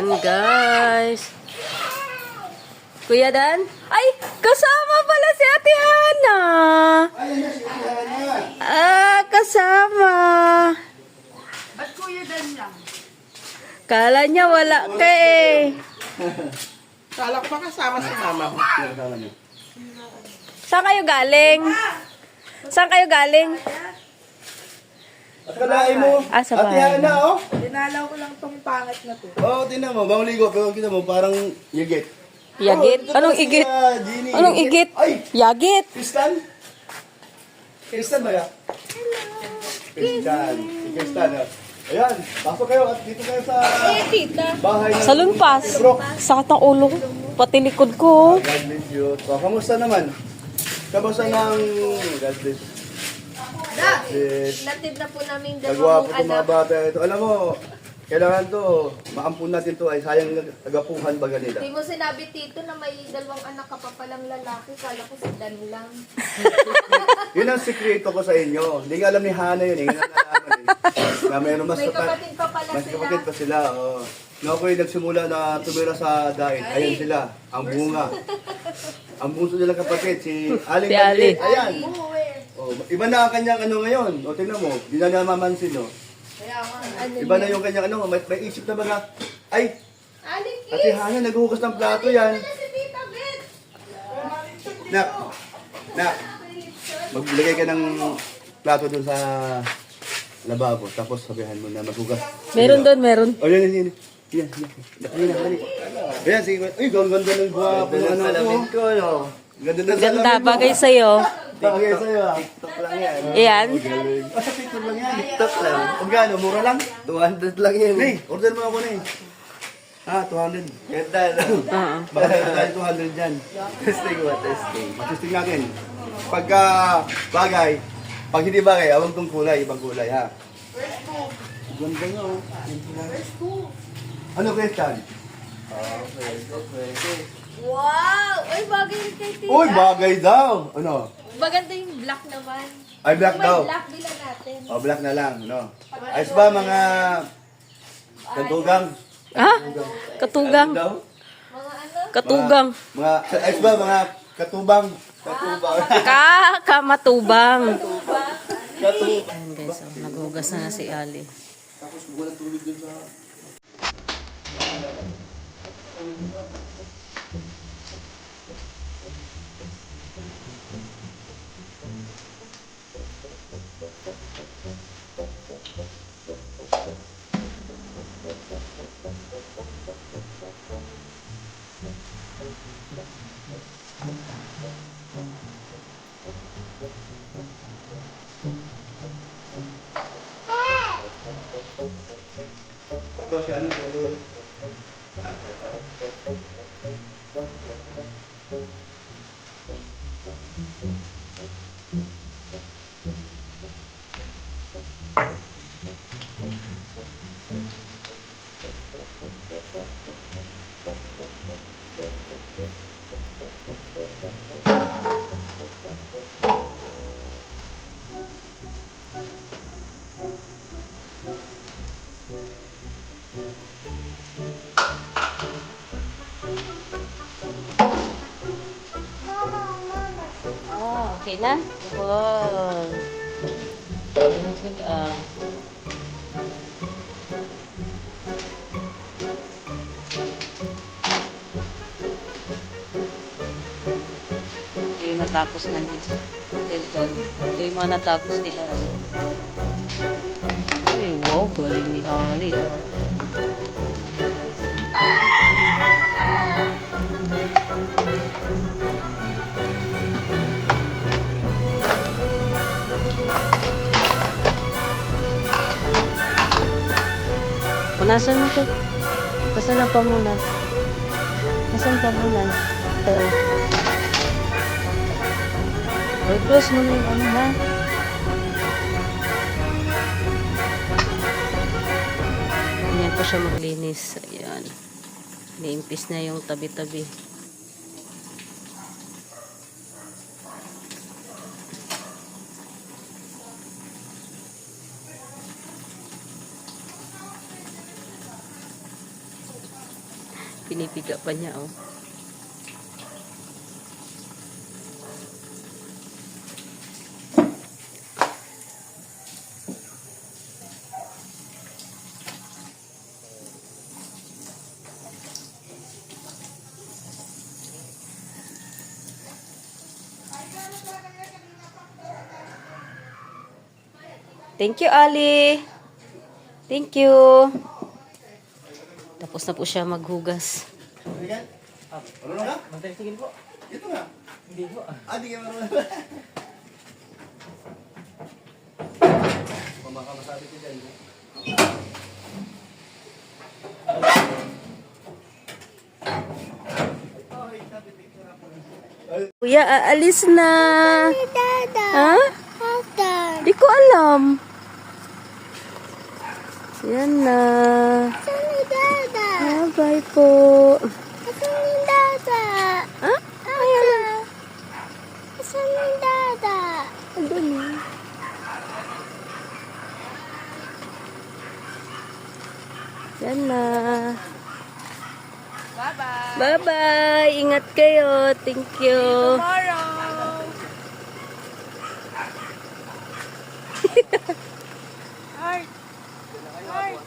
Ayan guys. Kuya Dan? Ay, kasama pala si Ate Hana. Ah, kasama. Ba't Kuya Dan lang? Kala niya wala ka eh. Kala ko pa kasama si mama. Saan kayo galing? Saan kayo galing? At kalain mo. Ah, sa Ate bahay. Hana, oh. Dinalaw ko lang tong pangit na to. Oh, tingnan mo. Banguligo. Pero kita mo, parang yagit. Yagit? Oh, Anong dito igit? pala si, Jeannie. Anong igit? Ay, Yagit? Kristan? Kristan ba yan? Kristan. Si Kristan, ah. Ayan, pasok kayo at dito kayo sa bahay ng... Sa Lunpas. Brooke. Sakit ang ulo. Pati likod ko. God bless you. So, kamusta naman? Kamusta ng... God bless. Natid na po namin Nagwapo dalawang itong mga anak. bata ito. Alam mo, kailangan to, maampun natin to ay sayang agapuhan baga nila. Hindi mo sinabi, Tito, na may dalawang anak ka pa palang lalaki. Kala ko si Dan lang. Yun ang sikreto ko sa inyo. Hindi nga alam ni Hana yun eh. Yun ang nalaman eh. Na mayroon mas May kapatid pa pala mas sila. kapatid pa sila. Oh. No, ako yung nagsimula na tumira sa daig. Ayan sila, ang bunga. Ang bunso nilang kapatid, si Aling Si Ali. Maliit. Ayan. Oh, iba na ang kanyang ano ngayon. O tingnan mo, di na namamansin no. Ano Iba na yung kanyang ano, may isip na baga. Ay, Aling Ate Hana, naghuhugas ng plato yan. si Tita Beth. Nak, maglagay ka ng plato dun sa lababo, tapos sabihan mo na maghugas. Meron doon, meron. Oh, yan. Yan. Dali. Ayan, sige. Uy, ganda ng buha po ng ano ko. No? Ganda na Ganda, bagay sa'yo. Bagay sa'yo. TikTok lang yan. Ayan. Sa picture lang yan. TikTok lang. Kung gaano, mura lang. 200 lang yan. Hey, order mo ako na eh. Ah, 200. Ganda na. Baka tayo 200 dyan. Testing mo, testing. Matesting natin. Pagka bagay, pag hindi bagay, awag tong kulay, ibang kulay ha. Ganda nga oh. Ano question? Wow! Uy, bagay yun kay Tita. Uy, bagay daw. Ano? Maganda yung black naman. Ay, black Kung may daw. black, bila natin. O, black na lang, no? Ayos ba mga katugang? Ha? Katugang. Daw? Mga ano? Katugang. Mga, ayos ba mga katubang? Katubang. Kamatubang. Katubang. Ayan guys, oh, naghugas na si Ali. Tapos wala tubig dun sa... Ito siya, ano? Oh, okay na? Wow. Good, Ito yung natapos na nila. Ito yung mga natapos nila. Ay, wow, galing ni Ali. Punasan mo ito. Basta na pamunan. Nasaan pamunan? Ito. Close mo na yung ano ha. Ganyan po siya maglinis. Ayan. Niimpis na yung tabi-tabi. pinipiga pa niya, oh. Thank you, Ali. Thank you. Tapos na po siya maghugas. Ano na ka? Sige po. Ito nga. Hindi po. Di ka marunong. Mamakamasabit ka dyan. Kuya, aalis na. Ha? Di ko alam. Yan na. Bye po. Ha? Ayan. Andun na. Yan na. Bye-bye. Bye-bye. Ingat kayo. Thank you. Tomorrow. Heart. Heart.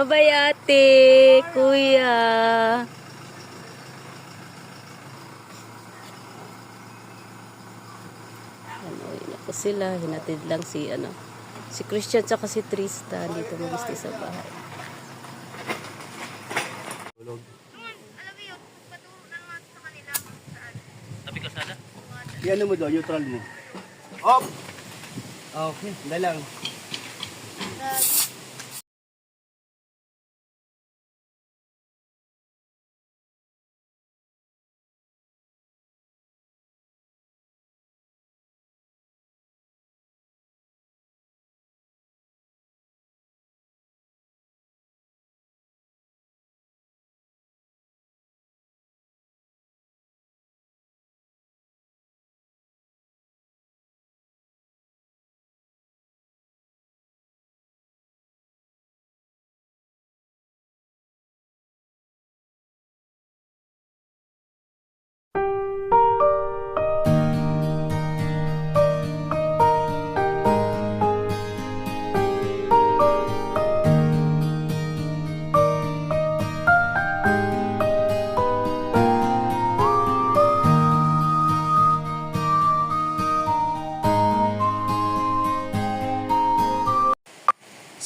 Bye, ate. Kuya. Uwi na po sila. Hinatid lang si, si Christian tsaka si Tristan dito mag-stay sa bahay. Iyan mo daw, neutral mo. Op! Okay, dalang.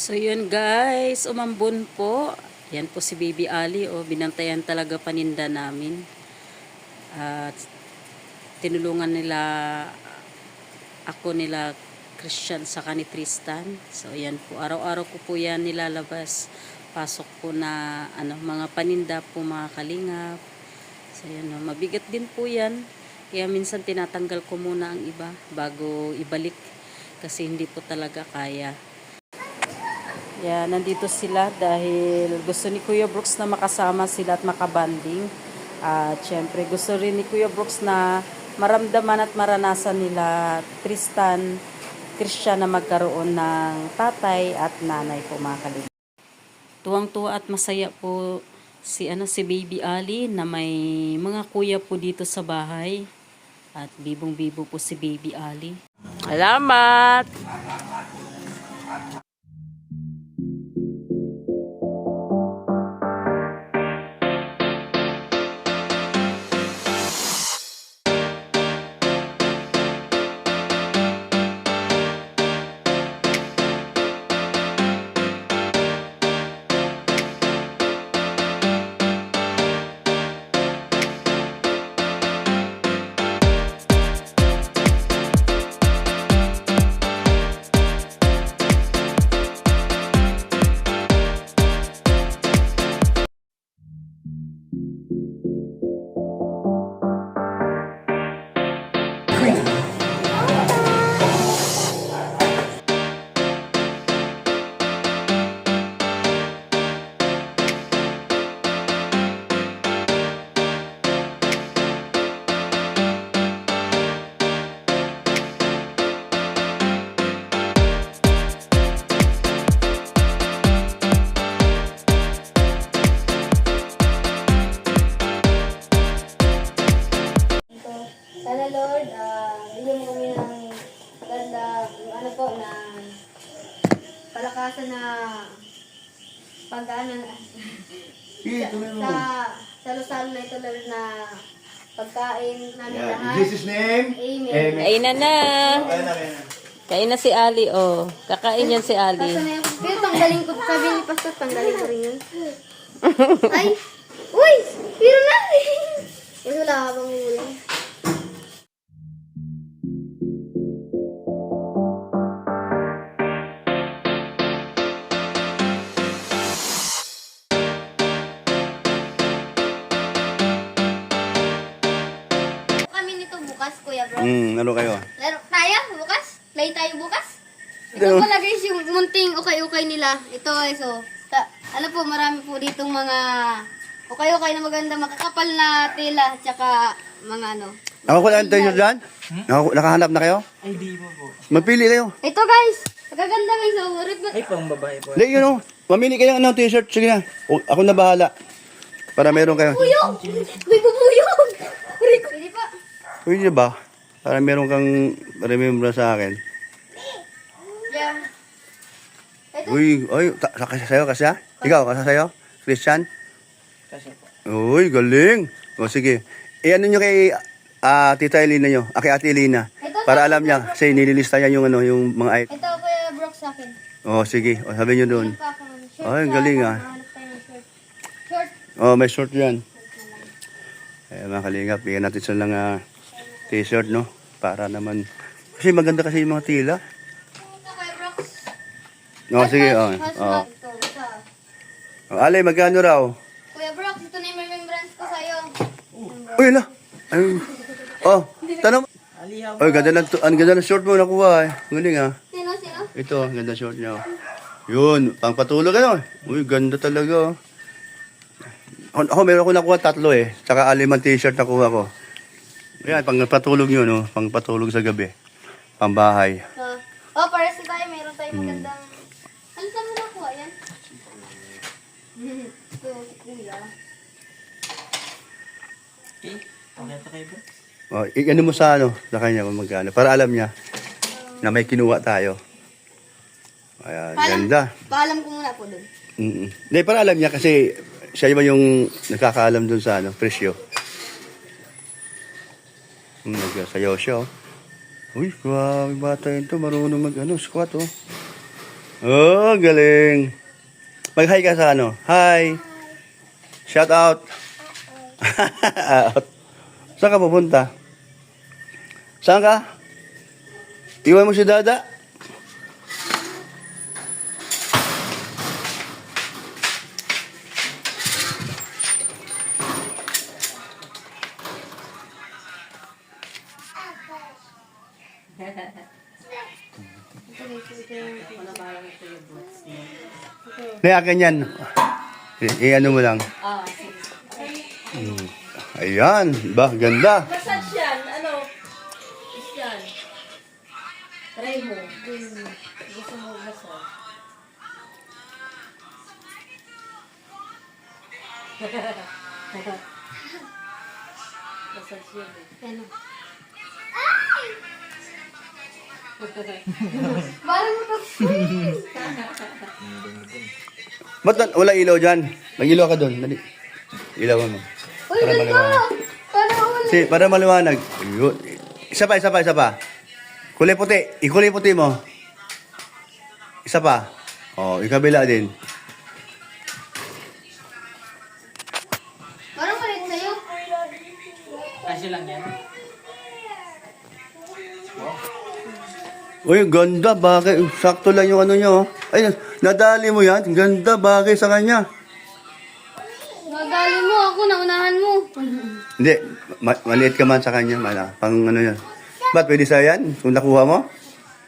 So yun guys, umambon po. Yan po si Baby Ali, binantayan talaga paninda namin. At tinulungan nila nila Christian sa ni Tristan. So yan po, araw-araw ko po yan nilalabas. Pasok po na mga paninda po, mga kalingap. So yan, mabigat din po yan. Kaya minsan tinatanggal ko muna ang iba bago ibalik kasi hindi po talaga kaya. Yeah, nandito sila dahil gusto ni Kuya Brooks na makasama sila at makabanding. At syempre gusto rin ni Kuya Brooks na maramdaman at maranasan nila Christian na magkaroon ng tatay at nanay po, mga kalingap. Tuwang-tuwa at masaya po si Baby Ali na may mga kuya po dito sa bahay. At bibong-bibo po si Baby Ali. Salamat! Lord, bigyan mo kami ng ganda, yung ano po, na palakasan na pag-ano, sa salo-salo na ito, Lord, na pagkain namin Yan. lahat. In Jesus' name. Amen. Kainan na. Ayan na, ayan na. Kain na si Ali, oh. Kakain yan si Ali. Kaso na yung, pero tanggalin ko, sabi ni Pastor, tanggalin ko rin yun. Ay! Uy! Pero na! Mas wala ka bang huli. Kami nito bukas, Kuya Bro. Ano kayo? Laro tayo bukas? Play tayo bukas? Ito Ganun. pala guys yung munting ukay-ukay nila. Ito guys oh. Alam po marami po ditong mga ukay-ukay na maganda makakapal na tela at saka mga ano. Ako ko lang tayo dyan? Nakahanap na kayo? Ay, di mo po. Magpili kayo. Ito guys, magaganda guys oh. Ay, pang babae po. Hindi, yun o. Mamili kayo ng t-shirt. Sige na. Ako na bahala. Para meron kayo. Buyog! May bubuyog! Pwede pa. Pwede ba? Para meron kang remember sa akin. Yeah. Ito. Uy, kasi sa'yo, kasi ha? Ikaw, kasi sa'yo? Christian? Kasi po. Uy, galing. O sige. Ano nyo kay Tita Elena nyo? Kay Ate Elena. Ito, Para alam niya. Kasi nililista niya yung, yung mga item. Ito Kuya Brooke sa akin. O sige. O, sabi nyo doon. Meron pa akong shirt Ay, sa galing, akin. ah. Mahanap tayo ng shirt. Short. Oh, may short yan. Mga kalingap, bigyan natin sila ng t-shirt, no? Para naman. Kasi maganda kasi yung mga tila. Ito Kuya Brooke. No, sige, oh. Oh. Ito, isa. Oh, Ale, magkano raw? Kuya Brooke, ito na yung remembrance ko sa'yo. Uy, la. Ay. Oh, tanong. Alihaw. Ay, ang ganda ng short mo nakuha, eh. Galing, ah. Sino? Ito, ang ganda ng short niya. Oh. Yun, pangpatulog ano. Uy, ganda talaga, oh. Ako, meron ko nakuha 3 eh. Tsaka 5 t-shirt nakuha ko. Ayan, pangpatulog yun, oh. Pangpatulog sa gabi. Pambahay. Para si tayo, meron tayong magandang... Ano saan mo nakuha yan? Ito, si Kuya. Okay, pangkita kayo ba? Oh, ano mo sa sa kanya kung magkano. Para alam niya na may kinuha tayo. Ayan, ganda. Paalam ko muna po doon. Hindi, para alam niya kasi siya ba yung nakakaalam dun sa presyo. Nagsayaw siya, oh. Uy, grabe bata yun to. Marunong squat, oh. Oh, galing. Mag-hi ka sa Hi. Shout out. Out. Saan ka pupunta? Saan ka? Iwan mo si Dada? Hindi, akin yan. I-ano mo lang. Ayan, ba, ganda. Massage yan. Ano? Yan. Try mo. Gusto mo massage. Massage yan eh. Ano? Parang ito. Ba't wala ilaw dyan? Mag-ilaw ka doon. Dali. Ilawan mo. Uy, Para ganda! maliwanag. Parang wala. Para maliwanag. Ayun. Isa pa. Kulay puti. Ikulay puti mo. Isa pa. Oh, ikabila din. Parang malit sa'yo. Kasi lang yan. Uy, ganda. Bagay. Sakto lang yung nyo. Ay, nadali mo yan. Ganda. Bagay sa kanya. Nagali mo ako, naunahan mo. Hindi. Maliit ka man sa kanya. Pang yan. Ba't pwede sa yan? Kung nakuha mo?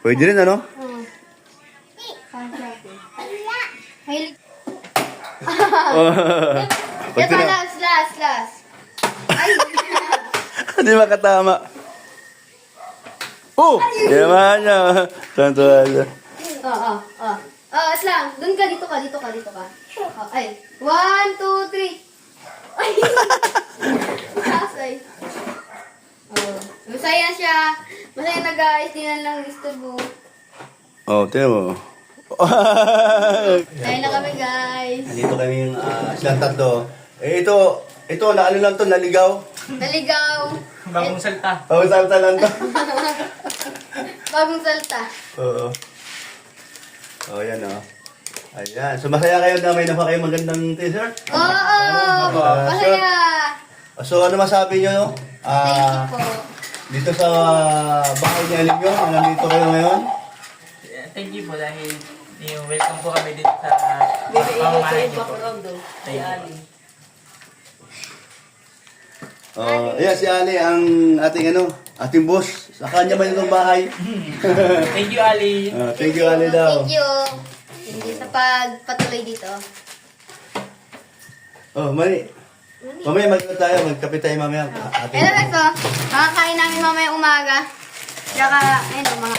Pwede rin, ano? Oo. Highlight. Ito, last. Ay, Hindi makatama. Oh! Yaman niya. Santo ala. Aslang. Doon ka, dito ka. Oh, ay. 1, 2, 3. Ay. Taas ay. Oh. Masaya siya. Masaya na guys. Di na lang istorbo. Oh, tiyan mo. Kain na kami guys. Nandito kami yung silang tatlo. Ito, na ano lang to, naligaw. Naligaw. Bagong salta. Pag-usalta lang to. Bagong salta. Oo. Oh, yan oh. Ayan. So, masaya kayo na may nakuha kayong magandang t-shirt? Oo! Masaya! So, ano masabi nyo? Thank you po. Dito sa bahay ni Aling nyo, nandito kayo ngayon? Thank you po dahil yung welcome po kami dito sa pamamahay niyo po. Thank you. Ayan, si Ali, ang ating boss. Sa kanya man itong bahay. Thank you, Ali. Thank you, Ali daw. Thank you. Hindi sa pagpatuloy dito. Oh, Mari. Mamaya magkape tayo mamaya. Hello guys po. Makakain namin mamaya umaga. Tsaka, ayun mga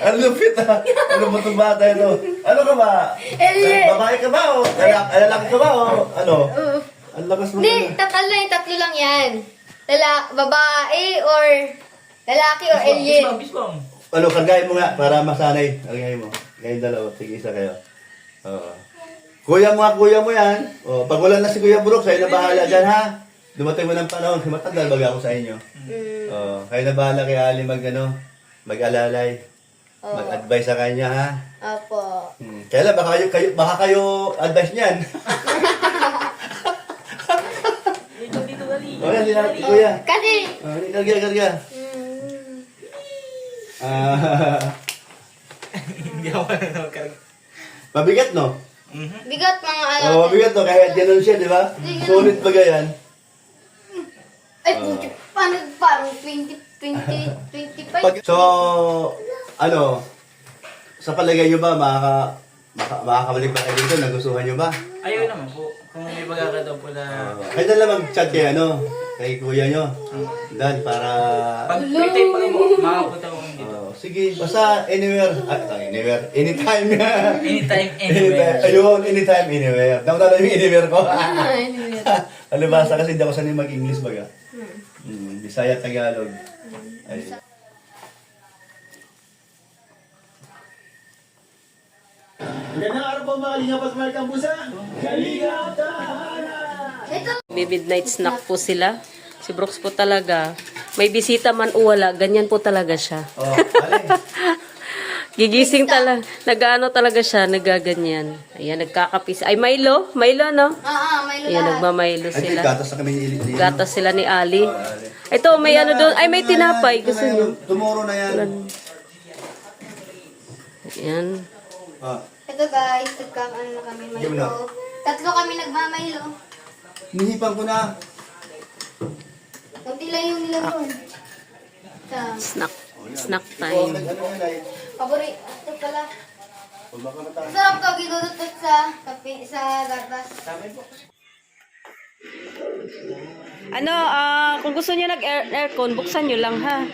Ano lupit ah? Ano ba itong bata ito? Ano ka ba? Babae ka ba o? Lalaki ka ba o? Ano? Ang lakas mo. Hindi, tatlo lang yan. Babae or lalaki or alien. Bisbong. Ano, kargahin mo nga para masanay. Kargahin mo. Kayong dalawa, tig-isa kayo. Oo. Kuya mo yan. O, pag wala na si Kuya Brooks, sa'yo na bahala dyan ha. Dumating mo ng panahon, matagal baga ako sa inyo. Oo, kayo na bahala kay Ali mag-alalay. Mag-advise sa kanya ha. Opo. Kailan baka kayo advice niyan. Dito, Ali. O yan, sinanap Kuya. Kasi, Karga. Hindi ako magkarga. Mabigat no? bigat mga ano. Oo, mabigat no, kahit ganun siya, di ba? Solid ba yan? Ay, puti. Parang 25. So, sa palagay nyo ba, makakabalik pa kayo dito? Nagustuhan nyo ba? Ayaw naman po. Kung may pagkakataon po na... Kayo na lang mag-chat kay kuya nyo. Dan, para... Pag free time pa mo, makapunta ko dito. Sige, basta anywhere. Anytime. Anytime, anywhere. Ayun, anytime, anywhere. Nakita na yung anywhere ko. Ano basta kasi hindi ako sanay mag-English baga. Bisaya, Tagalog. Ayun. Magandang araw po mga Kalingap at mga Kambusa. Kalingap Ito. May midnight snack po sila. Si Brooks po talaga. May bisita man o wala, ganyan po talaga siya. Oh, alin. Gigising talaga. Nag-ano talaga siya, nagaganyan. Ayan, nagkakapis. Ay, Milo. Milo, no? May Ayan, lula. nagmamilo Ay, sila. gatas na kami ni Gatas sila ni Ali. Ito, may ano doon. Ay, may tinapay. Gusto niyo? Tomorrow na yan. Ayan. Ah, Ito guys, nagkakaano na kami Game na. Milo. Tatlo kami nagmamaylo. hinihipan ko na. Kunti lang yung nilaron. Snack. Snack Oh, time. ano yan ay? Paborito. Ito pala. Kung baka mataas. Sarap to, ginudutot sa kape, sa gatas. Ano, kung gusto niyo nag-aircon, buksan niyo lang ha.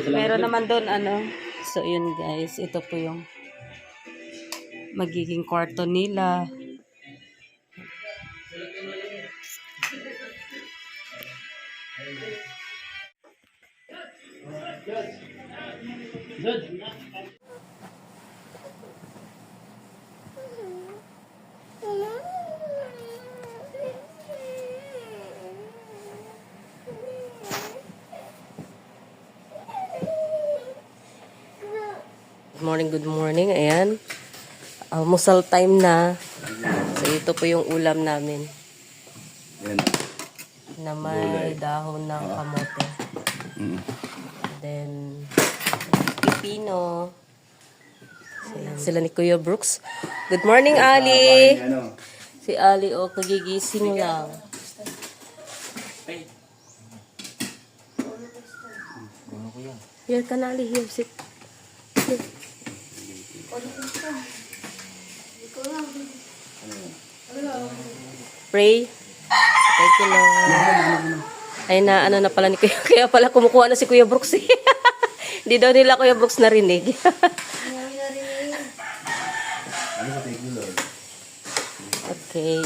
Meron naman doon, ano. So, yun guys. Ito po yung magiging kwarto nila. Good morning. Ayan. Almusal time na. So, ito po yung ulam namin. Yan. Na may dahon ng kamote. Then, pipino. Ayan, sila ni Kuya Brooks. Good morning, Ali! Ano? Si Ali, kagigising lang. Here ka na, Ali. Here, sit. Pray. Thank you, Lord. Ay na, ano na pala ni Kuya. Kaya pala kumukuha na si Kuya Brooks. Hindi daw nila Kuya Brooks narinig. Ano sa thank you, Lord? Okay.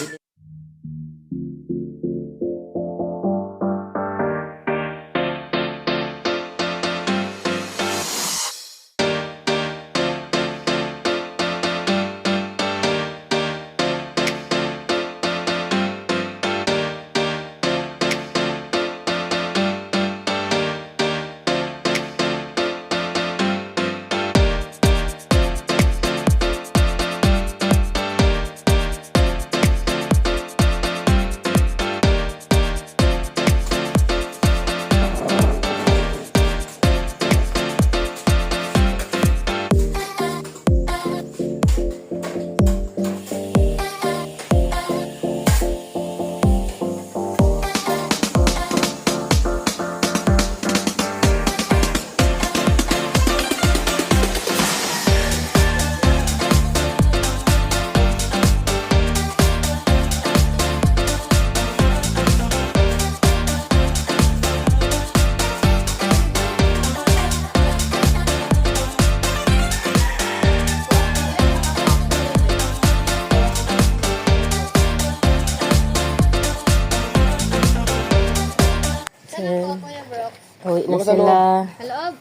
Uwi na sila. Sa loob.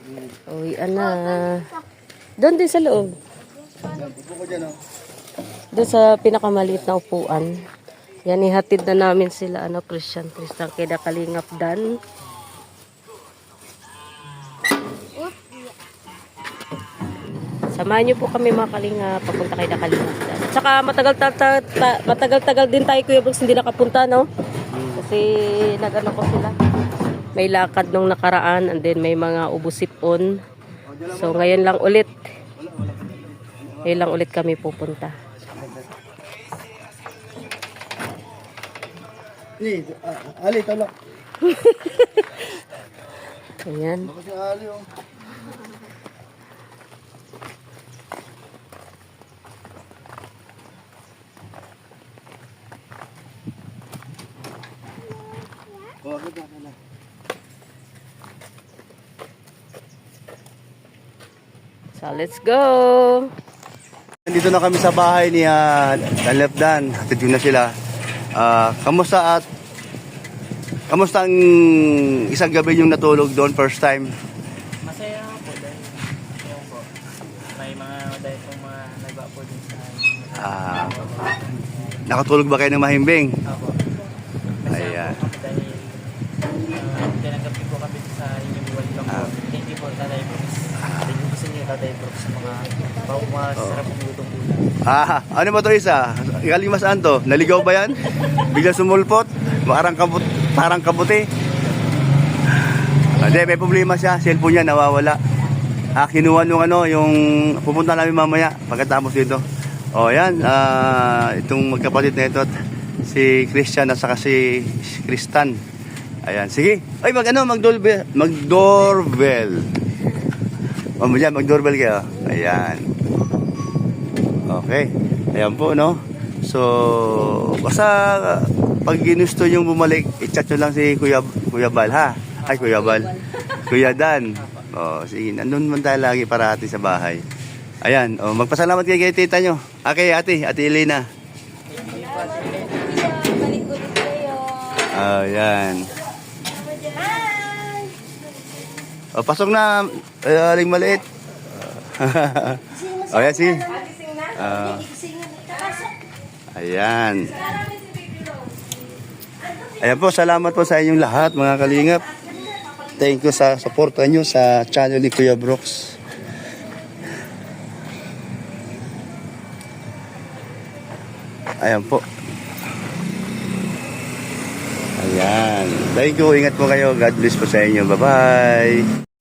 Uwi na. Doon din sa loob. Upo ko dyan, oh. Doon sa pinakamaliit na upuan. Yan, ihatid na namin sila, Christian Tristan, kaya Kalingap Dan. Samahan niyo po kami mga Kalingap, papunta kay Kalingap Dan. Tsaka matagal-tagal din tayo, Kuya Brooks, hindi nakapunta, no? Kasi nag-ano ko sila. May lakad nung nakaraan, and then may mga ubusipon. So ngayon lang ulit. Ngayon lang ulit kami pupunta. Ali, tala. Ayan. Baka si Ali, oh. So let's go! Dito na kami sa bahay ni Kalingap Dan. Hatid ko na sila. Kamusta ang isang gabi yung natulog doon first time? Masaya po dahil yung po. May mga dahil pong mga nagwa po din sa Nakatulog ba kayo ng mahimbing? ako. Masaya Ayan. po kami dahil tinanggap niyo po kami sa inyong welcome po. Thank you po, Tatay Brooks. Thank you po sa inyo, Tatay Brooks, sa mga masarap ng lutong ulam. Ano ba to isa? Galing masaan to? Naligaw ba yan? Bigla sumulpot? Parang kabuti. Hindi, may problema siya. Cellphone niya nawawala. Kinuha nung yung pupunta namin mamaya pagkatapos dito. O yan, itong magkapatid na ito, si Christian at saka si Tristan. Ayan, sige. Ay, mag-doorbell. Mag-doorbell kayo. Ayan. Okay. Ayan po, no? So, basta pag ginusto yung bumalik, i-chat nyo lang si Kuya Bal, ha? Ay, Kuya Bal. Kuya Dan. O, sige. Nandun man tayo lagi parati sa bahay. Ayan. O, magpasalamat kay tita nyo. Kay ate Elena. Balik ulit kayo. Ayan. O, pasok na. Aling maliit. O, yan, sige. Ayan. Ayan po, salamat po sa inyong lahat mga Kalingap. Thank you sa suporta nyo sa channel ni Kuya Brooks. Ayan po. Ayan. Thank you. Ingat po kayo. God bless po sa inyo. Bye-bye.